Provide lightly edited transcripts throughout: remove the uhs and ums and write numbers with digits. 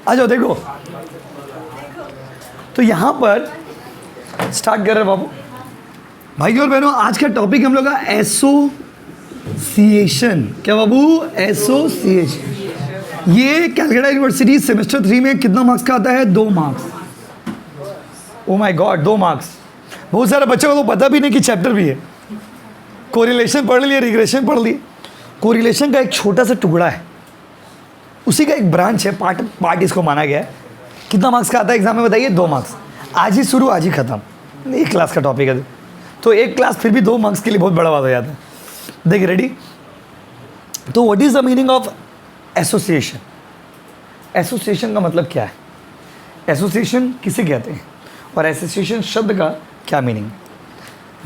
आ जाओ देखो, तो यहां पर स्टार्ट कर रहे हैं बाबू। भाई और बहनों, आज का टॉपिक हम लोग का एसोसिएशन। क्या बाबू? एसोसिएशन। ये कैलकाटा यूनिवर्सिटी सेमेस्टर 3 में कितना मार्क्स का आता है? 2 marks. Oh my God, 2 marks. बहुत सारे बच्चों को तो पता भी नहीं कि चैप्टर भी है। कोरिलेशन पढ़ लिए, रिग्रेशन पढ़ लिए। कोरिलेशन का एक छोटा सा टुकड़ा है, उसी का एक ब्रांच है, पार्ट इसको माना गया है। कितना मार्क्स का आता है एग्जाम में बताइए? 2 मार्क्स। आज ही शुरू, आज ही खत्म। एक क्लास का टॉपिक है, तो एक क्लास फिर भी 2 मार्क्स के लिए बहुत बड़ा बात हो जाता है। देखिए रेडी? तो what is the meaning of association? Association का मतलब क्या है? एसोसिएशन किसे कहते हैं और एसोसिएशन शब्द का क्या मीनिंग?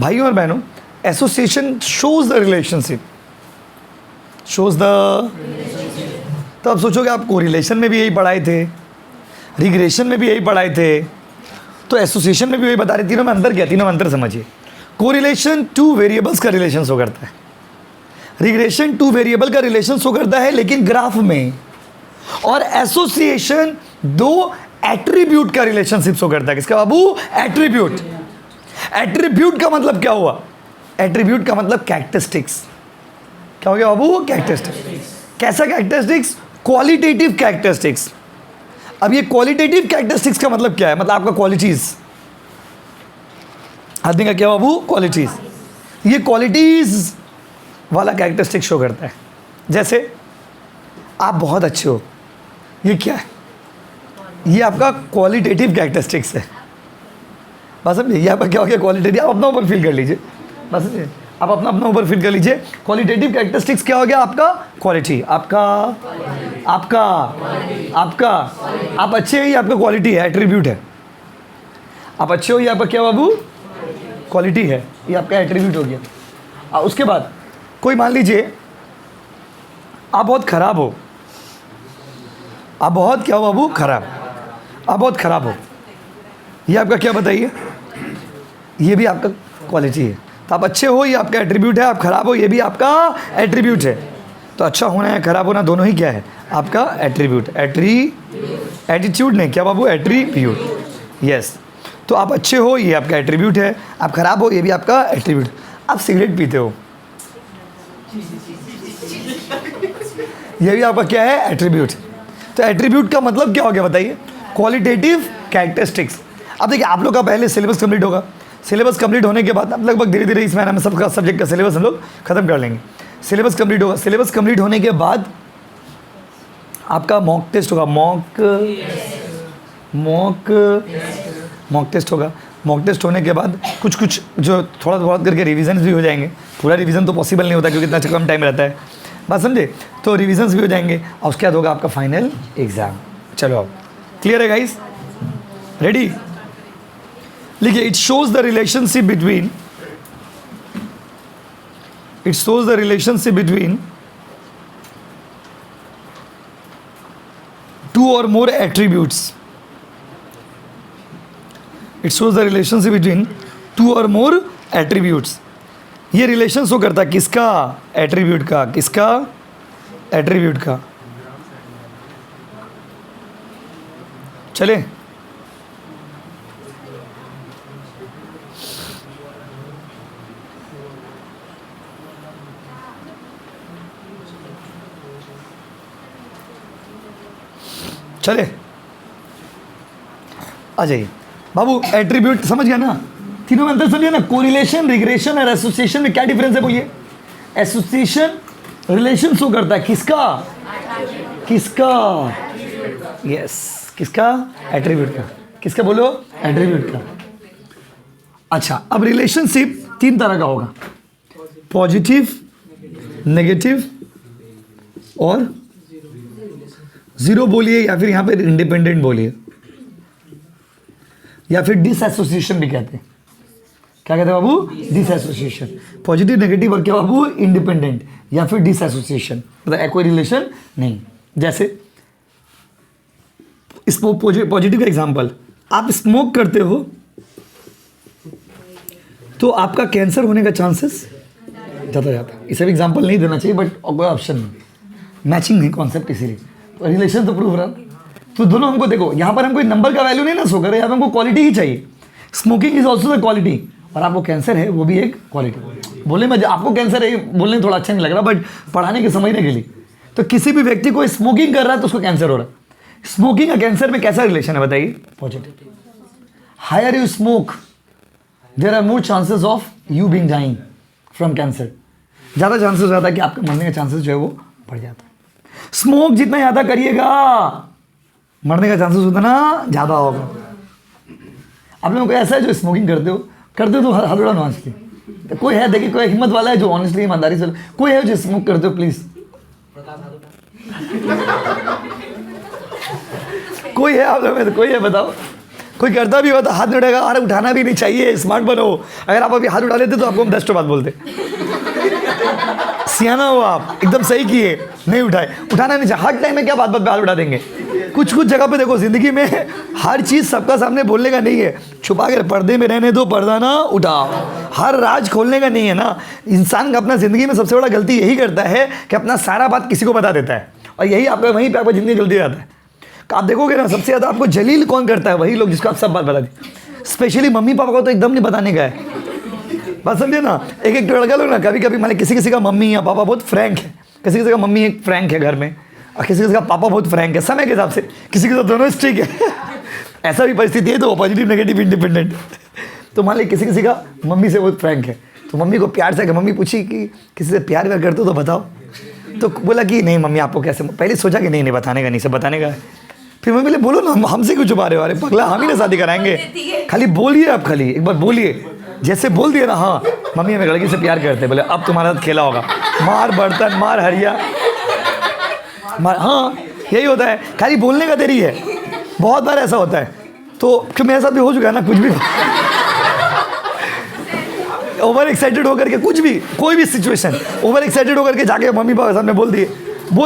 भाइयों और बहनों, association shows the relationship, shows the. तो आप सोचोगे आप कोरिलेशन में भी यही पढ़ाए थे, रिग्रेशन में भी यही पढ़ाए थे, तो एसोसिएशन में भी वही बता रहे। तीनों में अंतर क्या? तीनों में अंतर समझिए। कोरिलेशन 2 वेरिएबल्स का रिलेशन शो करता है, रिग्रेशन 2 वेरिएबल का रिलेशन शो करता है लेकिन ग्राफ में, और एसोसिएशन 2 एट्रीब्यूट का रिलेशनशिप शो करता है। किसका बाबू? एट्रीब्यूट। एट्रीब्यूट का मतलब क्या हुआ? एट्रीब्यूट का मतलब कैरेक्टरिस्टिक्स। क्या हो गया बाबू? कैरेक्टरिस्टिक्स। कैसा कैरेक्टरिस्टिक्स? Qualitative characteristics. अब ये क्वालिटेटिव कैरेक्टरिस्टिक्स का मतलब क्या है? मतलब आपका क्वालिटीज, आदमी का क्या बाबू? क्वालिटीज। ये क्वालिटीज वाला कैरेक्टरिस्टिक शो करता है। जैसे आप बहुत अच्छे हो, ये क्या है? ये आपका क्वालिटेटिव कैरेक्टरिस्टिक्स है। बस समझिए, ये आपका क्या हो गया? क्वालिटेटिव। आप अपना ऊपर फील कर लीजिए, बस समझिए, आप अपना ऊपर फील कर लीजिए। क्वालिटेटिव कैरेक्टरिस्टिक्स क्या हो गया? आपका क्वालिटी, आपका आप अच्छे हैं, ये आपका क्वालिटी है, एट्रीब्यूट है। आप अच्छे हो, ये आपका क्या बाबू? क्वालिटी है, ये आपका एट्रीब्यूट हो गया। उसके बाद कोई मान लीजिए आप बहुत खराब हो, आप बहुत क्या हो बाबू? खराब। आप बहुत खराब हो, ये आपका क्या बताइए? ये भी आपका क्वालिटी है। तो आप अच्छे हो, ये आपका एट्रीब्यूट है। आप खराब हो, ये भी आपका एट्रीब्यूट है। तो अच्छा होना है, खराब होना, दोनों ही क्या है? आपका एट्रीब्यूट। एटीट्यूड नहीं, क्या बाबू? एट्रीब्यूट। यस। तो आप अच्छे हो, ये आपका एट्रीब्यूट है। आप खराब हो, ये भी आपका एट्रीब्यूट। आप सिगरेट पीते हो, ये भी आपका क्या है? एट्रीब्यूट। तो एट्रीब्यूट का मतलब क्या हो गया बताइए? Qualitative characteristics. अब देखिए, आप लोग का पहले सिलेबस कंप्लीट होगा। सिलेबस कंप्लीट होने के बाद अब लगभग धीरे धीरे इस महीने में सबका सब्जेक्ट का सिलेबस हम लोग खत्म कर लेंगे। सिलेबस कंप्लीट होगा। सिलेबस कंप्लीट होने के बाद आपका मॉक टेस्ट होगा। मॉक टेस्ट होगा। मॉक टेस्ट होने के बाद कुछ जो थोड़ा बहुत करके रिविजन भी हो जाएंगे। पूरा रिवीजन तो पॉसिबल नहीं होता क्योंकि इतना कम टाइम रहता है, बात समझे? तो रिविजन्स भी हो जाएंगे और उसके बाद होगा आपका फाइनल एग्जाम। चलो अब क्लियर है गाइस? रेडी? लिखिए, it shows the relationship between, it shows the relationship between 2 or more attributes. It shows the relationship between 2 or more attributes. ये रिलेशन शो करता है किसका? एट्रीब्यूट का। किसका? एट्रीब्यूट का। चले चले आ जाइए बाबू। एट्रीब्यूट समझ गया ना? तीनों में अंतर समझिए ना? कोरिलेशन, रिग्रेशन और एसोसिएशन में क्या डिफरेंस है बोलिए? एसोसिएशन रिलेशन शो करता है किसका? किसका? यस, किसका? एट्रीब्यूट का। किसका बोलो? एट्रीब्यूट का। अच्छा, अब रिलेशनशिप 3 तरह का होगा, पॉजिटिव, नेगेटिव और जीरो बोलिए, या फिर यहां पे इंडिपेंडेंट बोलिए, या फिर डिसएसोसिएशन भी कहते हैं। क्या कहते हैं बाबू? डिसएसोसिएशन। पॉजिटिव, नेगेटिव और क्या बाबू? इंडिपेंडेंट या फिर डिसएसोसिएशन, मतलब कोई रिलेशन नहीं। जैसे इस पॉजिटिव का एग्जांपल, आप स्मोक करते हो तो आपका कैंसर होने का चांसेस ज़्यादा जाता है। इसे भी एग्जांपल नहीं देना चाहिए बट कोई ऑप्शन नहीं। मैचिंग नहीं कॉन्सेप्ट, इसीलिए तो रिलेशन तो प्रूव रहा। तो दोनों हमको देखो, यहाँ पर हमको नंबर का वैल्यू नहीं ना शो करे, यहाँ पर हमको क्वालिटी ही चाहिए। Smoking is also the quality, और आपको कैंसर है वो भी एक क्वालिटी। बोले में आपको कैंसर है बोलने थोड़ा अच्छा नहीं लग रहा, बट पढ़ाने के समझने के लिए, तो किसी भी व्यक्ति को स्मोकिंग कर रहा है तो उसको कैंसर हो रहा है। स्मोकिंग और कैंसर में कैसा रिलेशन है बताइए? Positive. Higher you smoke there are more chances of you being dying from cancer. ज़्यादा चांसेस हो जाता है कि आपका मरने का चांसेस जो है वो बढ़ जाता है। स्मोक जितना ज़्यादा करिएगा मरने का चांसेस उतना ज़्यादा होगा। आप लोगों को ऐसा है जो स्मोकिंग करते हो तो हाथ उड़ाओ ऑनेस्टली। तो कोई है देखिए, कोई हिम्मत वाला है जो ऑनेस्टली ईमानदारी से, कोई है जो स्मोक करते हो प्लीज? कोई है आप लोगों में? तो कोई है बताओ। कोई करता भी हो तो हाथ नहीं उठाएगा। अरे उठाना भी नहीं चाहिए, स्मार्ट बनो। अगर आप अभी हाथ उठा लेते तो आपको हम 10 बात बोलते। सियाना हो आप, एकदम सही किए, नहीं उठाए। उठाना नहीं चाहिए, हर टाइम में क्या बात पे हाथ उठा देंगे? कुछ जगह पे देखो, जिंदगी में हर चीज़ सबका सामने बोलने का नहीं है। छुपा कर पर्दे में रहने दो, पर्दा ना उठाओ। हर राज खोलने का नहीं है ना। इंसान का अपना ज़िंदगी में सबसे बड़ा गलती यही करता है कि अपना सारा बात किसी को बता देता है, और यही आपका वहीं पे आपको ज़िंदगी गलती जाता है। आप देखोगे ना, सबसे ज़्यादा आपको जलील कौन करता है? वही लोग जिसको आप सब बात बता दी। स्पेशली मम्मी पापा को तो एकदम नहीं बताने का है, बात समझे ना। एक लड़का लोग ना कभी मतलब किसी का मम्मी या पापा बहुत फ्रैंक है, किसी का मम्मी एक फ्रैंक है घर में, और किसी का पापा बहुत फ्रैंक है समय के हिसाब से, किसी के साथ दोनों स्ट्रिक है। ऐसा भी परिस्थिति है तो पॉजिटिव नेगेटिव इंडिपेंडेंट। तो मान ली किसी का मम्मी से बहुत फ्रैंक है, तो मम्मी को प्यार से, मम्मी पूछी कि किसी से प्यार व्यार करते हो तो बताओ। तो बोला कि नहीं मम्मी आपको कैसे, पहले सोचा कि नहीं बताने का, नहीं सब बताने का है। फिर मम्मी बोले बोलो ना, हमसे क्यों छुपा रहे हो? अरे पगला, हम ही ना शादी कराएंगे, खाली बोलिए आप, खाली एक बार बोलिए। जैसे बोल दिए ना, हाँ मम्मी हमें लड़की से प्यार करते हैं, बोले अब तुम्हारा साथ खेला होगा, मार बर्तन, मार हरिया, मार। हाँ यही होता है, खाली बोलने का देरी है। बहुत बार ऐसा होता है। तो क्यों मेरे साथ भी हो चुका है ना, कुछ भी ओवर एक्साइटेड होकर के, कुछ भी कोई भी सिचुएशन ओवर एक्साइटेड होकर के जाके मम्मी पापा सामने बोल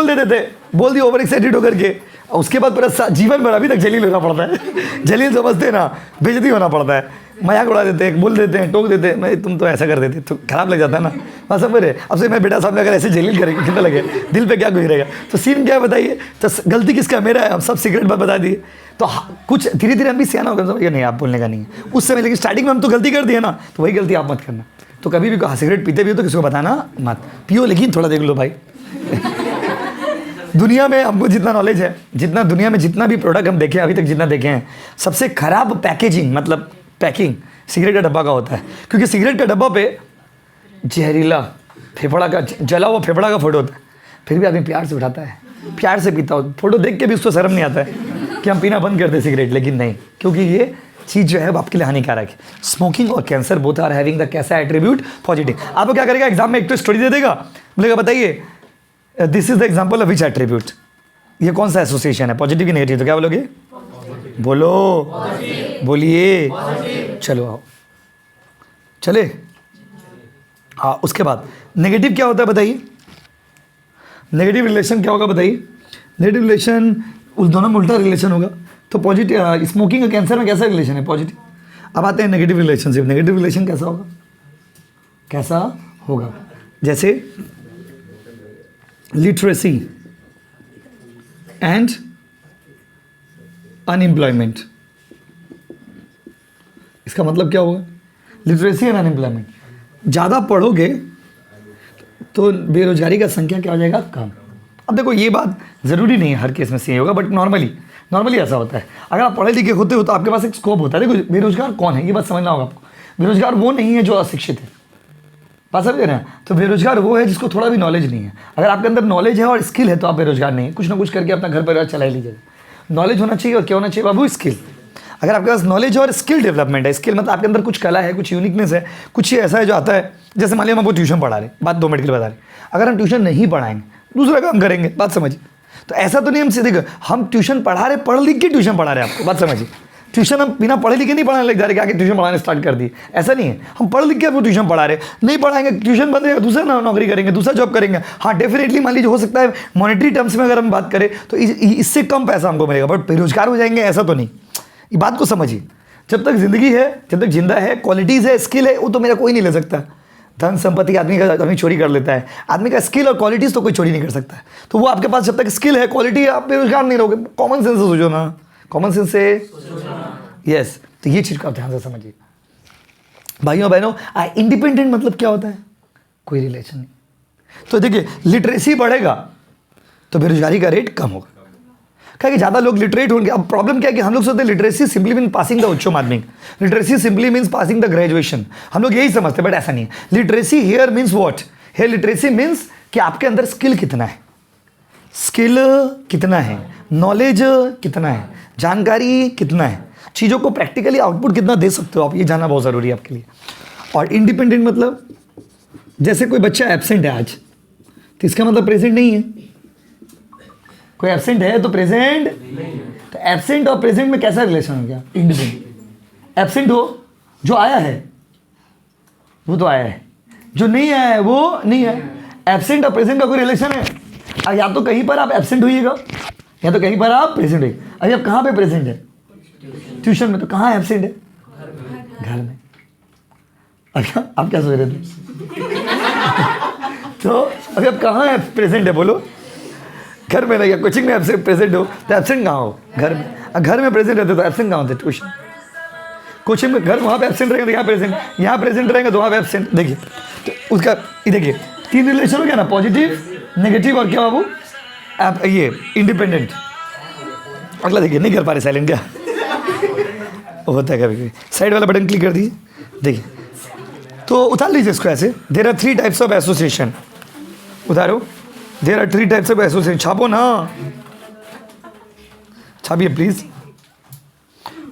देते थे, बोल दिए ओवर एक्साइटेड होकर के। उसके बाद पूरा जीवन भर अभी तक जलील होना पड़ता है। जलील समझते हैं ना, बेइज्जती होना पड़ता है, मजाक उड़ा देते हैं, बोल देते हैं, टोक देते हैं, मैं तुम तो ऐसा कर देते, तो खराब लग जाता है ना। बस सब मेरे अब से मैं बेटा सामने अगर ऐसे जलील करेंगे कितना लगे, दिल पे क्या गुजरेगा? तो सीन क्या है बताइए? तो गलती किसका? मेरा है। हम सब सीक्रेट बात बता दिए। तो कुछ धीरे धीरे हम भी सियाना होकर समझिए नहीं आप बोलने का नहीं है उस समय, लेकिन स्टार्टिंग में हम तो गलती कर दिए ना, तो वही गलती आप मत करना। तो कभी भी सिगरेट पीते भी हो तो किसी को बताना मत, पियो लेकिन थोड़ा देख लो भाई। दुनिया में हमको जितना नॉलेज है, जितना दुनिया में जितना भी प्रोडक्ट हम देखे अभी तक, जितना देखे हैं, सबसे खराब पैकेजिंग मतलब पैकिंग सिगरेट का डब्बा का होता है। क्योंकि सिगरेट का डब्बा पे जहरीला फेफड़ा का, जला हुआ फेफड़ा का फोटो होता है, फिर भी आदमी प्यार से उठाता है, प्यार से पीता हो। फोटो देख के भी उसको शर्म नहीं आता है कि हम पीना बंद कर दें सिगरेट, लेकिन नहीं, क्योंकि ये चीज़ जो है आपके लिए हानिकारक है। स्मोकिंग और cancer both are having the कैसा एट्रीब्यूट पॉजिटिव। आपको क्या करेगा एग्जाम में? एक तो स्टोरी दे देगा, बोलेगा बताइए this is the example of which attribute, ये कौन सा एसोसिएशन है, पॉजिटिव की नेगेटिव? तो क्या बोलोगे? बोलो, बोलिए, चलो आओ, चले। हाँ उसके बाद नेगेटिव क्या होता है बताइए? नेगेटिव रिलेशन क्या होगा बताइए? नेगेटिव रिलेशन उस दोनों में उल्टा रिलेशन होगा। तो पॉजिटिव स्मोकिंग और कैंसर में कैसा रिलेशन है? पॉजिटिव। अब आते हैं नेगेटिव रिलेशनशिप। नेगेटिव रिलेशन कैसा होगा? कैसा होगा? जैसे लिटरेसी एंड अनएम्प्लॉयमेंट। इसका मतलब क्या होगा? लिटरेसी एंड अनएम्प्लॉयमेंट, ज़्यादा पढ़ोगे तो बेरोजगारी का संख्या क्या हो जाएगा? कम। अब देखो ये बात ज़रूरी नहीं है हर केस में सही होगा, बट नॉर्मली ऐसा होता है। अगर आप पढ़े लिखे होते हो तो आपके पास एक स्कोप होता है। देखो बेरोजगार कौन है ये बात समझना होगा आपको। बेरोजगार वो नहीं है जो अशिक्षित है, बात समझ रहे हैं? तो बेरोजगार वो है जिसको थोड़ा भी नॉलेज नहीं है। अगर आपके अंदर नॉलेज है और स्किल है तो आप बेरोजगार नहीं है, कुछ ना कुछ करके अपना घर परिवार चला लीजिएगा। नॉलेज होना चाहिए और क्या होना चाहिए बाबू? स्किल। अगर आपके पास नॉलेज और स्किल डेवलपमेंट है, स्किल मतलब आपके अंदर कुछ कला है, कुछ यूनिकनेस है, कुछ ऐसा है जो आता है। जैसे मान लिया हम आपको ट्यूशन पढ़ा रहे, बात 2 मिनट के लिए बता रहे, अगर हम ट्यूशन नहीं पढ़ाएंगे दूसरा काम करेंगे, बात समझिए। तो ऐसा तो नहीं हम सीधे हम ट्यूशन पढ़ा रहे, पढ़ लिख के ट्यूशन पढ़ा रहे हैं आपको, बात समझिए। ट्यूशन हम बिना पढ़े लिखे नहीं पढ़ाने लग जा रहे, आके ट्यूशन पढ़ाने स्टार्ट कर दी, ऐसा नहीं है। हम पढ़ लिख के आपको ट्यूशन पढ़ा रहे, नहीं पढ़ाएंगे ट्यूशन बंद रहेगा, दूसरा नौकरी करेंगे, दूसरा जॉब करेंगे। हाँ डेफिनेटली मान लीजिए हो सकता है मॉनेटरी टर्म्स में अगर हम बात करें तो इससे कम पैसा हमको मिलेगा, बट बेरोजगार हो जाएंगे ऐसा तो नहीं। ये बात को समझिए। जब तक जिंदगी है, जब तक जिंदा है, क्वालिटीज़ है, स्किल है, वो तो मेरा कोई नहीं ले सकता। धन संपत्ति आदमी चोरी कर लेता है, आदमी का स्किल और क्वालिटीज़ तो कोई चोरी नहीं कर सकता है। तो वो आपके पास जब तक स्किल है, क्वालिटी है, आप बेरोजगार नहीं रहोगे। कॉमन सेंस से सोचो ना, कॉमन सेंस से यस। तो ये चीज़ को आप ध्यान से समझिए भाइयों बहनों। इंडिपेंडेंट मतलब क्या होता है? कोई रिलेशन नहीं। तो देखिए, लिटरेसी बढ़ेगा तो बेरोजगारी का रेट कम होगा, क्या कि ज़्यादा लोग लिटरेट होंगे। अब प्रॉब्लम क्या है कि हम लोग सोचते हैं literacy simply mean passing the उच्च माध्यमिक, literacy simply means passing the graduation, हम लोग यही समझते हैं, बट ऐसा नहीं है। Literacy here means what? Here literacy means कि आपके अंदर स्किल कितना है, स्किल कितना है, नॉलेज कितना है, जानकारी कितना है, चीज़ों को प्रैक्टिकली आउटपुट कितना दे सकते हो आप, ये जानना बहुत ज़रूरी है आपके लिए। और इंडिपेंडेंट मतलब, जैसे कोई बच्चा एब्सेंट है आज, तो इसका मतलब प्रेजेंट नहीं है। कोई एब्सेंट है तो प्रेजेंट, तो एब्सेंट और प्रेजेंट में कैसा रिलेशन हो गया? इंडिपेंडेंट। एब्सेंट हो, जो आया है वो तो आया है, जो नहीं आया है वो नहीं है। एब्सेंट और प्रेजेंट का कोई रिलेशन है? या तो कहीं पर आप एब्सेंट होइएगा, या तो कहीं पर आप प्रेजेंट होइए। अरे अब कहाँ पे प्रेजेंट है? ट्यूशन में। तो कहाँ एब्सेंट है? घर में। अच्छा, आप क्या सोच रहे थे? तो अभी आप कहाँ है प्रेजेंट है? बोलो। घर में नहीं, कोचिंग में एब्सेंट प्रेजेंट हो तो एब्सेंट कहाँ हो? घर में। घर में प्रेजेंट रहते तो एब्सेंट कहाँ होते? ट्यूशन। कोचिंग में, घर वहाँ पे एब्सेंट रहेंगे तो यहाँ प्रेजेंट, यहाँ प्रेजेंट रहेंगे तो वहाँ पे एब्सेंट। देखिए, तो उसका देखिए 3 रिलेशन हो गया ना, पॉजिटिव, नेगेटिव और क्या बाबू? आप ये इंडिपेंडेंट। अगला देखिए, नहीं कर पा रहे साइलेंट, क्या होता है कभी कभी। साइड वाला बटन क्लिक कर दीजिए। देखिए, तो उतार लीजिए इसको ऐसे। There are 3 types of association. उतारो। There are 3 types of association. छापो ना, छापिए प्लीज।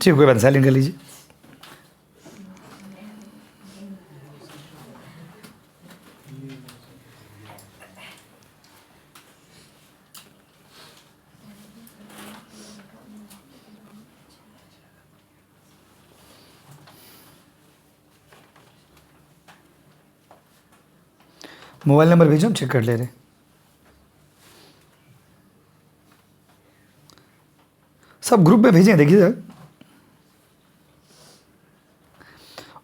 ठीक, कोई बात, साइलेंट कर लीजिए। मोबाइल नंबर भेजो, हम चेक कर ले रहे। सब ग्रुप में भेजें, देखिए सर।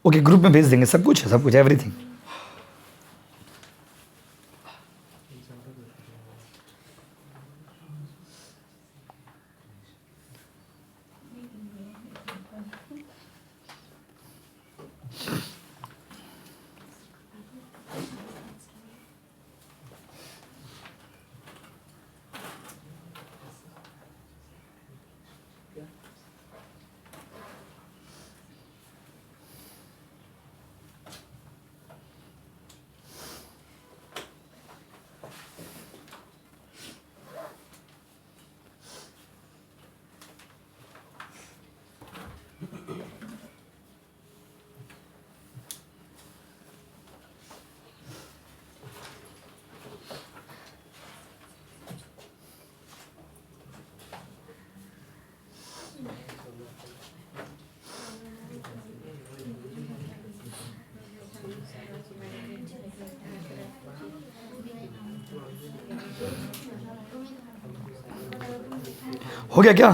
ओके, ग्रुप में भेज देंगे, सब कुछ है, सब कुछ, एवरीथिंग। हो गया क्या?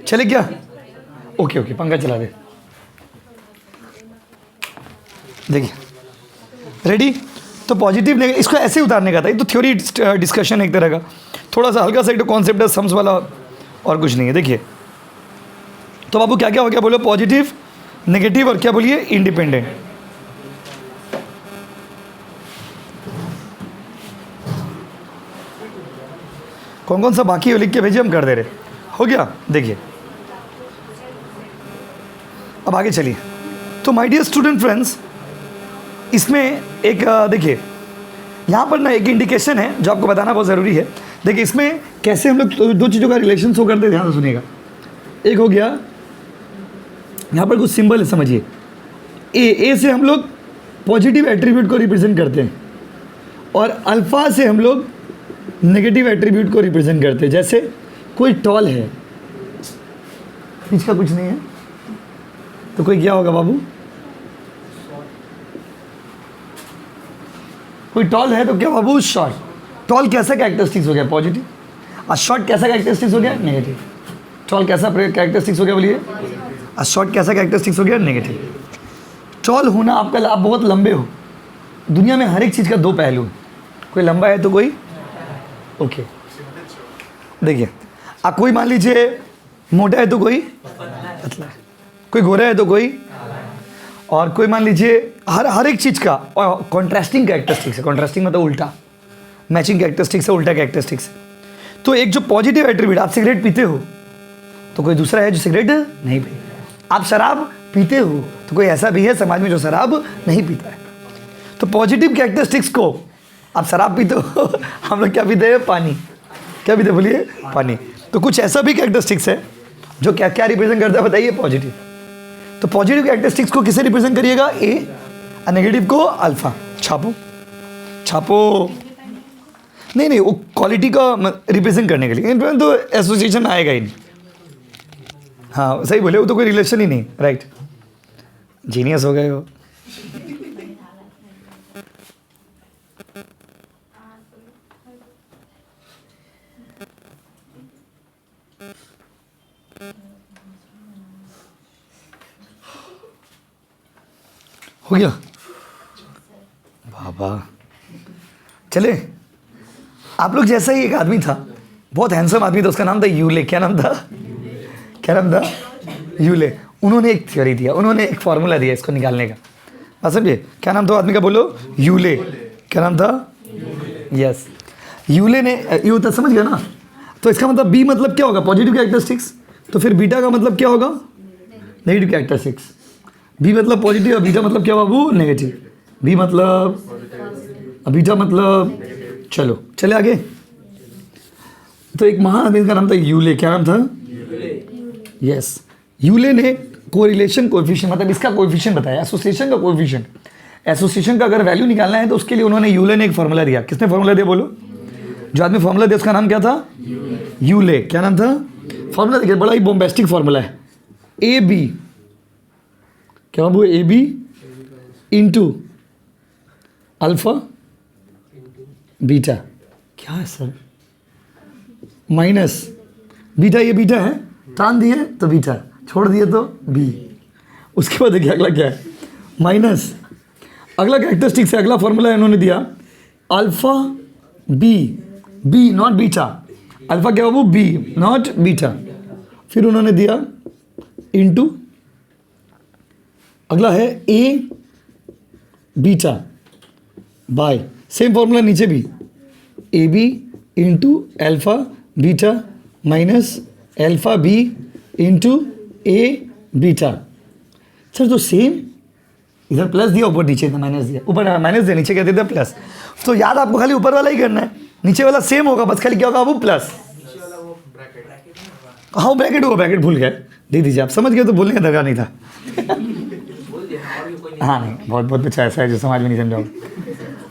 चले क्या? ओके ओके, पंखा चला दे। देखिए, रेडी? तो पॉजिटिव नेगेटिव, इसको ऐसे उतारने का था। ये तो थ्योरी डिस्कशन है एक तरह का, थोड़ा सा हल्का सा एक कॉन्सेप्ट है, सम्स वाला, और कुछ नहीं है। देखिए, तो बाबू क्या क्या हो गया? बोलो, पॉजिटिव, नेगेटिव और क्या बोलिए? इंडिपेंडेंट। कौन कौन सा बाकी है लिख के भेजिए, हम कर दे रहे। हो गया? देखिए, अब आगे चलिए। तो माय डियर स्टूडेंट फ्रेंड्स, इसमें एक देखिए, यहाँ पर ना एक इंडिकेशन है जो आपको बताना बहुत ज़रूरी है। देखिए, इसमें कैसे हम लोग 2 चीज़ों का रिलेशन शो करते हैं, ध्यान से सुनिएगा। एक हो गया, यहाँ पर कुछ सिंबल है, समझिए। ए से हम लोग पॉजिटिव एट्रीब्यूट को रिप्रेजेंट करते हैं, और अल्फ़ा से हम लोग नेगेटिव एट्रीब्यूट को रिप्रेजेंट करते हैं। जैसे कोई टॉल है, इसका कुछ नहीं है, तो कोई क्या होगा बाबू? कोई टॉल है तो क्या बाबू? शॉर्ट। टॉल कैसा कैरेक्टरिस्टिक्स हो गया? पॉजिटिव। और शॉर्ट कैसा कैरेक्टरिस्टिक्स हो गया? नेगेटिव। टॉल कैसा कैरेक्टरिस्टिक्स हो गया बोलिए? और शॉर्ट कैसा कैरेक्टरिस्टिक्स हो गया? नेगेटिव। टॉल होना आपका, आप बहुत लंबे हो। दुनिया में हर एक चीज़ का दो पहलू है, कोई लंबा है तो कोई ओके। देखिए कोई मान लीजिए मोटा है तो कोई पतला है, कोई गोरा है तो कोई, और कोई मान लीजिए हर एक चीज़ का कॉन्ट्रास्टिंग कैरेक्टरिस्टिक्स है। कॉन्ट्रास्टिंग मतलब उल्टा, मैचिंग कैरेक्टरिस्टिक्स है, उल्टा कैरेक्टरिस्टिक्स। तो एक जो पॉजिटिव एट्रीब्यूट, आप सिगरेट पीते हो तो कोई दूसरा है जो सिगरेट नहीं पीता। आप शराब पीते हो तो कोई ऐसा भी है समाज में जो शराब नहीं पीता है। तो पॉजिटिव कैरेक्टरिस्टिक्स को, आप शराब पीते हो हम लोग क्या पीते हैं? पानी। क्या पीते बोलिए? पानी। तो कुछ ऐसा भी कैरेक्टरिस्टिक्स है जो क्या क्या रिप्रेजेंट करता है बताइए? पॉजिटिव। तो पॉजिटिव कैरेक्टरिस्टिक्स को किसे रिप्रेजेंट करिएगा? ए। और नेगेटिव को अल्फा। छापो छापो। नहीं वो क्वालिटी का रिप्रेजेंट करने के लिए, इन तो एसोसिएशन आएगा ही नहीं। हाँ सही बोले, वो तो कोई रिलेशन ही नहीं। राइट, जीनियस हो गए हो। हो गया बाबा। चले, आप लोग जैसा ही एक आदमी था, बहुत हैंडसम आदमी था, उसका नाम था यूले। क्या नाम था? क्या नाम था? यूले। उन्होंने एक थ्योरी दिया, उन्होंने एक फॉर्मूला दिया इसको निकालने का। बात समझिए, क्या नाम था आदमी का? बोलो। यूले। क्या नाम था? यस, यूले ने ये होता, समझ गया ना? तो इसका मतलब बी मतलब क्या होगा? Positive characteristics. तो फिर बीटा का मतलब क्या होगा? Negative characteristics. बी मतलब पॉजिटिव और बीटा मतलब क्या बाबू? नेगेटिव। बी मतलब, बीटा मतलब, चलो चले आगे। तो एक महान आदमी का नाम था यूले। क्या नाम था? यस, यूले ने कोरिलेशन कोएफिशिएंट, मतलब इसका कोएफिशिएंट बताया, एसोसिएशन का कोएफिशिएंट। एसोसिएशन का अगर वैल्यू निकालना है तो उसके लिए उन्होंने, यूले ने एक फॉर्मूला दिया। किसने फॉर्मूला दिया बोलो? जो आदमी फॉर्मूला दिया उसका नाम क्या था? यूले। क्या नाम था? फॉर्मूला देखिए, बड़ा ही बॉम्बेस्टिक फॉर्मूला है। ए बी, क्या बाबू? A B into alpha beta. क्या है सर? माइनस बीटा, ये बीटा है, टान दिए तो बीटा, छोड़ दिए तो बी। उसके बाद देखिए अगला क्या है? माइनस, अगला कैरेक्टरिस्टिक से अगला फॉर्मूला इन्होंने दिया alpha B, B not beta. Alpha क्या बाबू? B not beta. फिर उन्होंने दिया इंटू, अगला है A beta by, same formula नीचे भी, A B into alpha beta minus alpha B into A beta. Sir तो सेम, इधर प्लस दिया, ऊपर नीचे माइनस दिया, ऊपर माइनस दिया, नीचे क्या देता? प्लस। तो याद आपको खाली ऊपर वाला ही करना है, नीचे वाला सेम होगा, बस खाली क्या होगा वो? प्लस। हाँ ब्रैकेट होगा, ब्रैकेट भूल गए, दे दीजिए। आप समझ गए तो बोलने का दरकार नहीं था। हाँ नहीं, बहुत बहुत अच्छा ऐसा है जो समाज में नहीं समझाओ।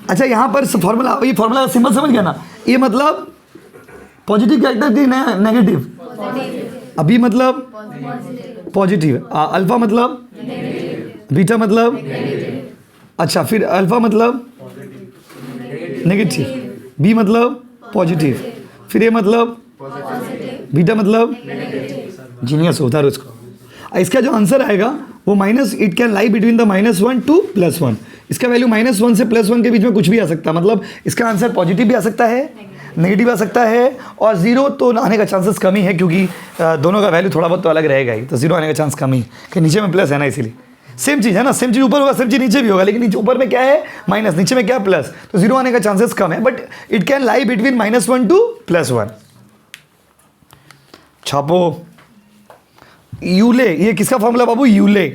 अच्छा यहाँ पर फॉर्मूला, ये फॉर्मूला सिंबल समझ गया ना? ये मतलब पॉजिटिव कैरेक्टर की नेगेटिव, अभी मतलब पॉजिटिव, अल्फा मतलब बीटा मतलब, अच्छा फिर अल्फा मतलब नेगेटिव, बी मतलब पॉजिटिव, फिर ए मतलब बीटा मतलब जीनियस होता है उसको। इसका जो आंसर आएगा वो minus, it can lie between the -1 to +1। इसका वैल्यू -1 से +1 के बीच में कुछ भी आ सकता है, मतलब इसका आंसर पॉजिटिव भी आ सकता है, नेगेटिव आ सकता है, और जीरो तो आने का चांसेस कम ही है, क्योंकि दोनों का वैल्यू थोड़ा बहुत तो अलग रहेगा ही, तो जीरो आने का चांस कम ही है, कि नीचे में प्लस है ना, इसीलिए सेम चीज़ है ना, सेम चीज़ ऊपर होगा सेम चीज़ नीचे भी होगा, लेकिन नीचे ऊपर में क्या है? माइनस, नीचे में क्या? प्लस, तो जीरो आने का चांसेस कम है, but it can lie between -1 to +1। छापो यूले, ये किसका फॉर्मूला बाबू? यूले।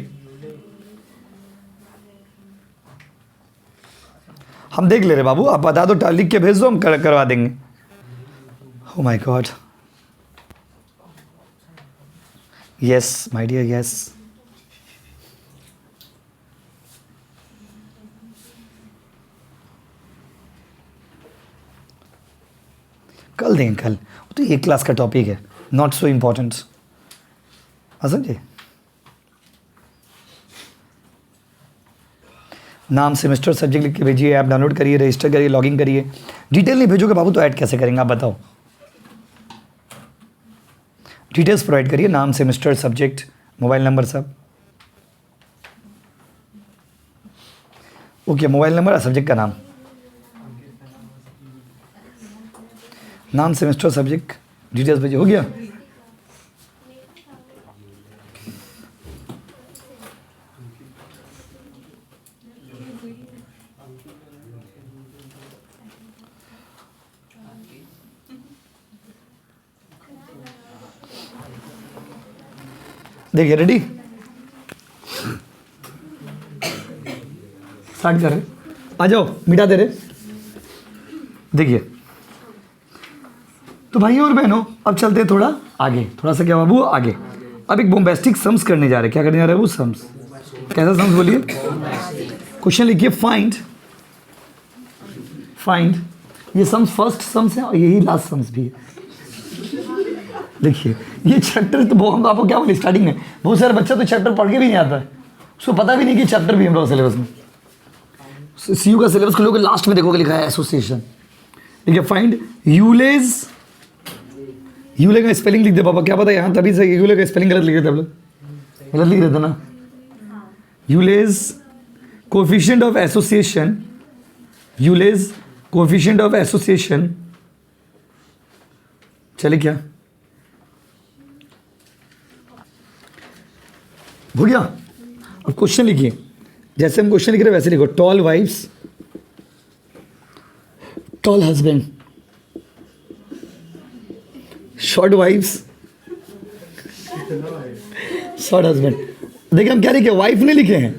हम देख ले रहे बाबू, आप बता दो, लिख के भेज दो, हम करवा देंगे। Oh my God. Yes, my dear, yes. कल देंगे, कल, वो तो एक क्लास का टॉपिक है, नॉट सो इम्पोर्टेंट। समझे? नाम सेमेस्टर सब्जेक्ट लिख के भेजिए, ऐप डाउनलोड करिए, रजिस्टर करिए, लॉगिन करिए। डिटेल नहीं भेजोगे बाबू तो ऐड कैसे करेंगे आप बताओ? डिटेल्स प्रोवाइड करिए, नाम सेमेस्टर सब्जेक्ट मोबाइल नंबर सब। ओके, मोबाइल नंबर और सब्जेक्ट का नाम सेमेस्टर सब्जेक्ट डिटेल्स भेजिए। हो गया? देखिए, रेडी? स्टार्ट करें। आ जाओ, मिटा दे रहे। देखिए तो भाइयों और बहनों, अब चलते हैं थोड़ा आगे, थोड़ा सा क्या बाबू आगे। अब एक बोम्बेस्टिक सम्स करने जा रहे हैं। क्या करने जा रहे हैं वो? सम्स। कैसा सम्स बोलिए? क्वेश्चन लिखिए, फाइंड ये सम्स फर्स्ट सम्स है और यही लास्ट सम्स भी है। देखिए ये चैप्टर तो हम आपको क्या बोले स्टार्टिंग में, बहुत सारे बच्चा तो चैप्टर पढ़ के भी नहीं आता है, उसको पता भी नहीं कि चैप्टर भी हम लोग सिलेबस में। सीयू का सिलेबस खोलोगे लास्ट में देखोगे लिखा है एसोसिएशन। ठीक है, फाइंड यूलेज। यूले का स्पेलिंग लिख दे पापा, क्या पता यहाँ तभी से यूले का स्पेलिंग गलत लिख रहे थे आप लोग, गलत लिख रहे थे ना। Yule's coefficient of association, Yule's coefficient of association. चले क्या हो गया? अब क्वेश्चन लिखिए, जैसे हम क्वेश्चन लिख रहे हैं वैसे लिखो। Tall wives, tall husband, short wives, short husband. देखिए हम क्या लिखे, वाइफ नहीं लिखे हैं,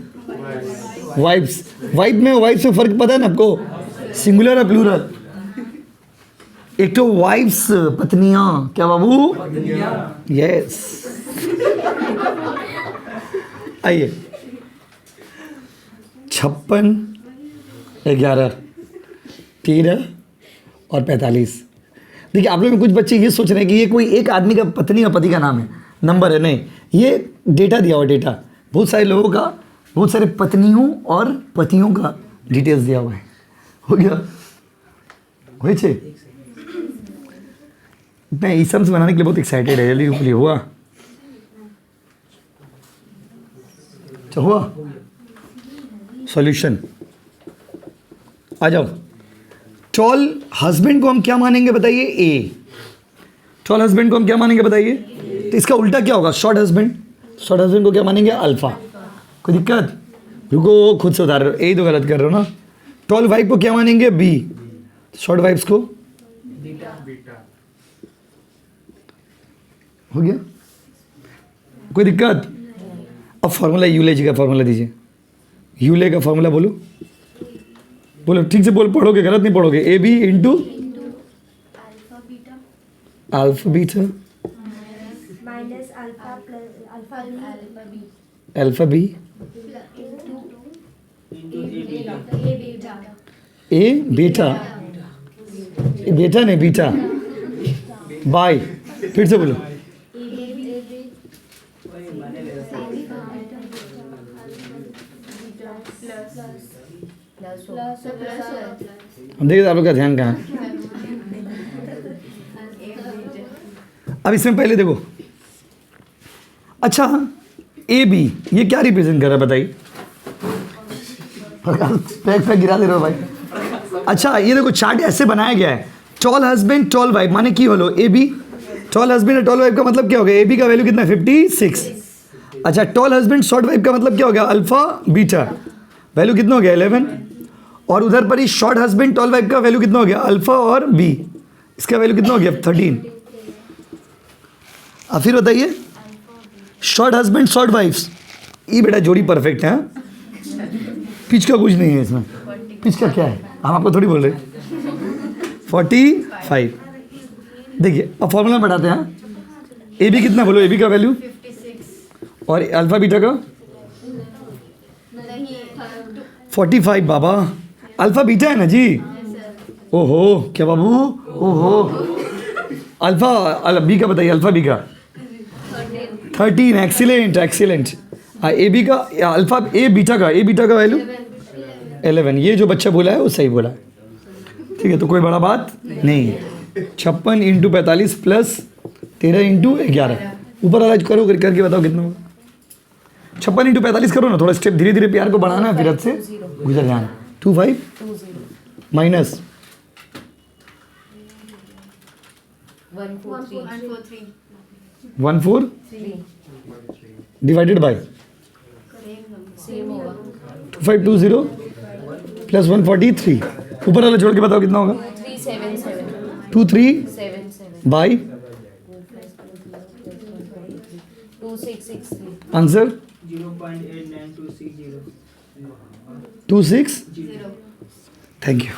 वाइफ्स। वाइफ में फर्क पता है ना आपको? सिंगुलर और प्लूरल। एक तो वाइफ्स पत्नियां, क्या बाबू? यस। आइए, 56, 11, 13 और 45। देखिए आप लोग में कुछ बच्चे ये सोच रहे हैं कि ये कोई एक आदमी का पत्नी और पति का नाम है, नंबर है। नहीं, ये डेटा दिया हुआ, डेटा बहुत सारे लोगों का, बहुत सारे पत्नियों और पतियों का डिटेल्स दिया हुआ है। हो गया? हो मैं ई सम्स बनाने के लिए बहुत एक्साइटेड है। जल्दी ऊपरी हुआ? अच्छा हुआ? सॉल्यूशन आ जाओ। टॉल हस्बैंड को हम क्या मानेंगे बताइए? ए। टॉल हस्बैंड को हम क्या मानेंगे बताइए? तो इसका उल्टा क्या होगा? Short husband. शॉर्ट हस्बैंड को क्या मानेंगे? अल्फा। कोई दिक्कत? रुको, खुद से उतार रहे हो, ए तो गलत कर रहे हो ना। टॉल वाइफ को क्या मानेंगे? बी। शॉर्ट वाइफ्स को हो गया? कोई दिक्कत? अब फॉर्मूला यूले जी का फॉर्मूला दीजिए। यूले का फॉर्मूला बोलो, बोलो ठीक से बोल, पढ़ोगे गलत नहीं पढ़ोगे। A B into alpha beta minus alpha alpha B A बेटा, बेटा नहीं बीटा बाय। फिर से बोलो। हम देखिए आप लोग का ध्यान कहाँ है। अब इसमें पहले देखो, अच्छा ए बी ये क्या रिप्रेजेंट कर रहा है बताइए? पैक गिरा दे रहे हो भाई। अच्छा ये देखो चार्ट ऐसे बनाया गया है, टॉल हस्बैंड टॉल वाइफ माने की होलो ए बी। टॉल हस्बैंड और टॉल वाइफ का मतलब क्या हो गया? ए बी का वैल्यू कितना? 56। अच्छा टॉल हस्बैंड शॉर्ट वाइफ का मतलब क्या हो गया? अल्फा बीटा, वैल्यू कितना हो गया? 11। और उधर पर ही शॉर्ट हस्बैंड टॉल वाइफ का वैल्यू कितना हो गया? अल्फा और बी, इसका वैल्यू कितना हो गया? 13। अब फिर बताइए, शॉर्ट हस्बैंड शॉर्ट वाइफ्स, ये बेटा जोड़ी परफेक्ट है। पिच का कुछ नहीं है इसमें, पिच का क्या है हम आपको थोड़ी बोल रहे। 45। देखिए अब फॉर्मूला बढ़ाते हैं। ए बी कितना बोलो? ए बी का वैल्यू 56 और अल्फा बीटा का 45 बाबा। अल्फा बीटा है ना जी? ओहो क्या बाबू? ओहो अल्फा बी का बताइए, अल्फा बी का 13। Excellent excellent. ए बी का अल्फा ए बीटा का वैल्यू 11, ये जो बच्चा बोला है वो सही बोला है। ठीक है, तो कोई बड़ा बात नहीं। 56 इंटू 45 प्लस 13 इंटू 11, ऊपर वाला करो करके बताओ कितना होगा। 56 इंटू 45 करो ना, थोड़ा स्टेप धीरे धीरे प्यार को बढ़ाना है, फिर हद से गुजर जाना। 25 माइनस 14 डिवाइडेड बाय 2520 प्लस 143, ऊपर वाला जोड़ के बताओ कितना होगा। 23 बाई आंसर 26। Thank you.